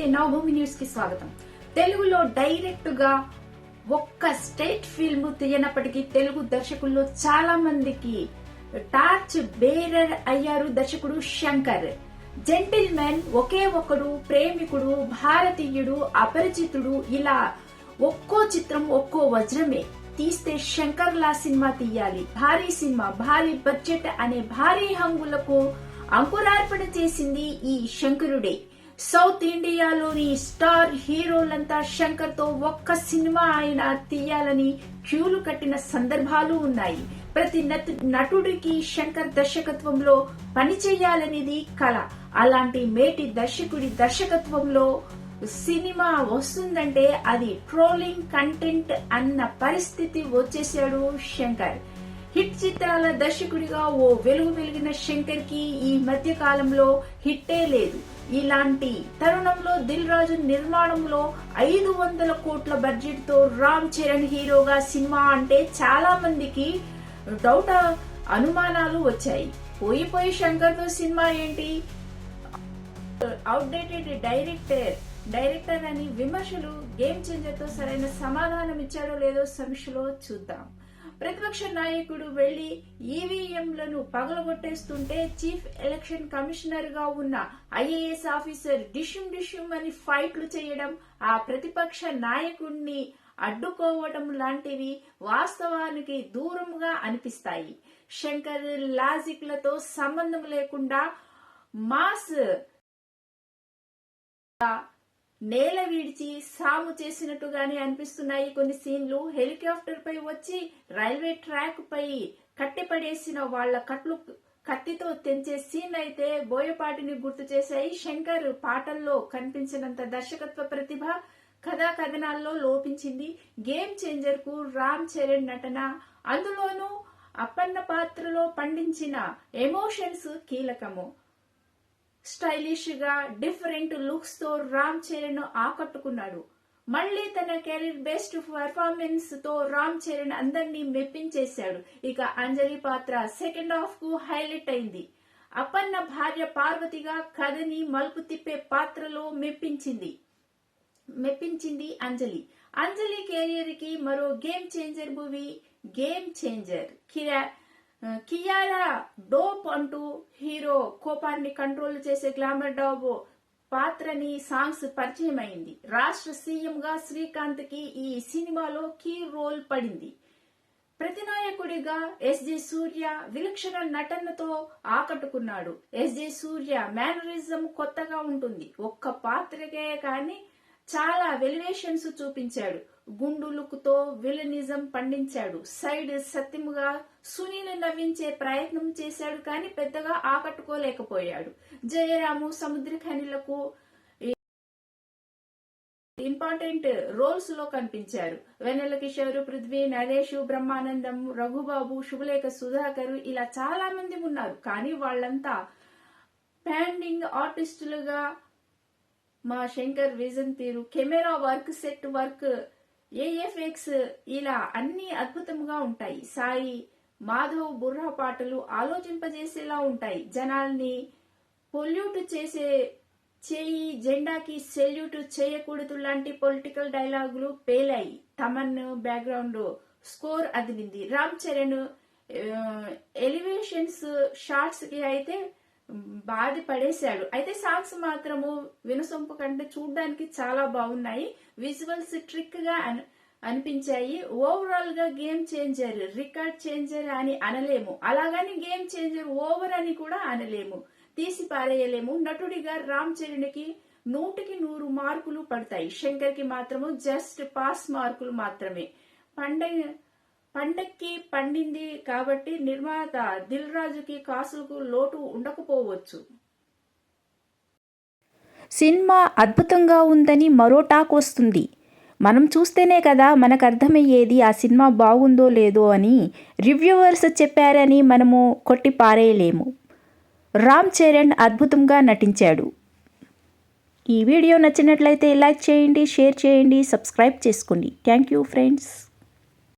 నమస్తే నవభూమి న్యూస్ కి స్వాగతం. తెలుగులో డైరెక్ట్ గా ఒక్క స్టేట్ ఫిల్మ్ తీయనప్పటికీ తెలుగు దర్శకుల్లో చాలా మందికి టార్చ్ బేరర్ అయ్యారు దర్శకుడు శంకర్. జెంటిల్మెన్, ఒకే ఒకడు, ప్రేమికుడు, భారతీయుడు, అపరిచితుడు ఇలా ఒక్కో చిత్రం ఒక్కో వజ్రమే. తీస్తే శంకర్ లా సినిమా తీయాలి, భారీ సినిమా, భారీ బడ్జెట్ అనే భారీ హంగులకు అంకురార్పణ చేసింది ఈ శంకరుడే. సౌత్ ఇండియాలోని స్టార్ హీరోలంతా శంకర్ తో ఒక్క సినిమా ఆయన తీయాలని క్యూలు కట్టిన సందర్భాలు ఉన్నాయి. ప్రతి నటుడికి శంకర్ దర్శకత్వంలో పనిచేయాలనేది కళ. అలాంటి మేటి దర్శకుడి దర్శకత్వంలో సినిమా వస్తుందంటే అది ట్రోలింగ్ కంటెంట్ అన్న పరిస్థితి వచ్చేసాడు శంకర్. హిట్ చిత్రాల దర్శకుడిగా ఓ వెలిగిన శంకర్ కి ఈ మధ్య కాలంలో హిట్టే లేదు. ఇలాంటి తరుణంలో దిల్ రాజు నిర్మాణంలో 500 కోట్ల బడ్జెట్ తో రామ్ చరణ్ హీరోగా సినిమా అంటే చాలా మందికి అనుమానాలు వచ్చాయి. పోయి శంకర్ తో సినిమా ఏంటి, అవుట్డేటెడ్ డైరెక్టర్ అని విమర్శలు. గేమ్ చేంజర్ తో సరైన సమాధానం ఇచ్చాడో లేదో సమీక్షలో చూద్దాం. ప్రతిపక్ష నాయకుడు వెళ్లి ఈవీఎంలను పగలగొట్టేస్తుంటే చీఫ్ ఎలక్షన్ కమిషనర్ గా ఉన్న ఐఏఎస్ ఆఫీసర్ డిష్యూమ్ అని ఫైట్లు చేయడం, ఆ ప్రతిపక్ష నాయకుడిని అడ్డుకోవడం లాంటివి వాస్తవానికి దూరంగా అనిపిస్తాయి. శంకర్ లాజిక్లతో సంబంధం లేకుండా మాస్ నేల విడిచి సాము చేసినట్టుగానే అనిపిస్తున్నాయి కొన్ని సీన్లు. హెలికాప్టర్ పై వచ్చి రైల్వే ట్రాక్ పై కట్టిపడేసిన వాళ్ల కత్తితో తెంచే సీన్ అయితే బోయపాటిని గుర్తు చేశాయి. శంకర్ పాటల్లో కనిపించినంత దర్శకత్వ ప్రతిభ కథా కథనాల్లో లోపించింది. గేమ్ చేంజర్ కు రామ్ చరణ్ నటన, అందులోనూ అప్పన్న పాత్రలో పండించిన ఎమోషన్స్ కీలకము. స్టైలిష్ గా డిఫరెంట్ లుక్స్ తో రామ్ చరణ్ ఆకట్టుకున్నాడు. మళ్లీ తన కెరీర్ బెస్ట్ పర్ఫార్మెన్స్ తో రామ్ చరణ్ అందరినీ మెప్పించేశాడు. ఇక అంజలి పాత్ర సెకండ్ హాఫ్ కు హైలైట్ అయింది. అప్పన్న భార్య పార్వతిగా కథని మలుపు తిప్పే పాత్రలో మెప్పించింది అంజలి కెరీర్ కి మరో game changer movie game changer. Kiara dope అంటూ హీరో కోపాన్ని కంట్రోల్ చేసే గ్లామర్ డాబ్ పాత్రని సాంగ్స్ పరిచయం అయింది. రాష్ట్ర సీఎం గా శ్రీకాంత్ కి ఈ సినిమాలో కీ రోల్ పడింది. ప్రతినాయకుడిగా ఎస్జే సూర్య విలక్షణ నటనతో ఆకట్టుకున్నాడు. ఎస్జే సూర్య మేనరిజం కొత్తగా ఉంటుంది. ఒక్క పాత్రకే కానీ చాలా వెలివేషన్స్ చూపించాడు. గుండు లుక్ తో విలనిజం పండించాడు. సైడ్ సత్యముగా సునీల్ నవ్వించే ప్రయత్నం చేశాడు కానీ పెద్దగా ఆకట్టుకోలేకపోయాడు. జయరాము, సముద్రఖనిలకు ఇంపార్టెంట్ రోల్స్ లో కనిపించారు. వెన్నెల కిషోర్, పృథ్వీ, నరేష్, బ్రహ్మానందం, రఘుబాబు, శుభలేఖ సుధాకర్ ఇలా చాలా మంది ఉన్నారు. కానీ వాళ్ళంతా ప్యాండింగ్ ఆర్టిస్టులుగా మా శంకర్ విజన్ తీరు, కెమెరా వర్క్, సెట్ వర్క్, ఏఎఫ్ఎక్స్ ఇలా అన్ని అద్భుతంగా ఉంటాయి. సాయి మాధవ్ బుర్రా పాటలు ఆలోచింపజేసేలా ఉంటాయి. జనాల్ని పొల్యూట్ చేయి జెండాకి సెల్యూట్ చేయకూడదు లాంటి పొలిటికల్ డైలాగులు పేలాయి. తమన్ బ్యాక్గ్రౌండ్ స్కోర్ అదిరింది. రామ్ చరణ్ ఎలివేషన్స్ షార్ట్స్ కి అయితే బాధ పడేశాడు. అయితే సాంగ్స్ మాత్రము వినసొంపు కంటే చూడ్డానికి చాలా బాగున్నాయి. విజువల్స్ ట్రిక్ గా అనిపించాయి. ఓవరాల్ గా గేమ్ చేంజర్ రికార్డ్ చేంజర్ అని అనలేము, అలాగని గేమ్ చేంజర్ ఓవర్ అని కూడా అనలేము, తీసి పారేయలేము. నటుడిగా రామ్ చరణ్ కి 100కి 100 మార్కులు పడతాయి. శంకర్ కి మాత్రము జస్ట్ పాస్ మార్కులు మాత్రమే. పండక్కి పండింది కాబట్టి నిర్మాత దిల్ రాజుకి కాసులకు లోటు ఉండకపోవచ్చు. సినిమా అద్భుతంగా ఉందని మరో టాక్ వస్తుంది. మనం చూస్తేనే కదా మనకు అర్థమయ్యేది ఆ సినిమా బాగుందో లేదో అని. రివ్యూవర్స్ చెప్పారని మనము కొట్టి పారేయలేము. రామ్ చరణ్ అద్భుతంగా నటించాడు. ఈ వీడియో నచ్చినట్లయితే లైక్ చేయండి, షేర్ చేయండి, సబ్స్క్రైబ్ చేసుకోండి. Thank you friends.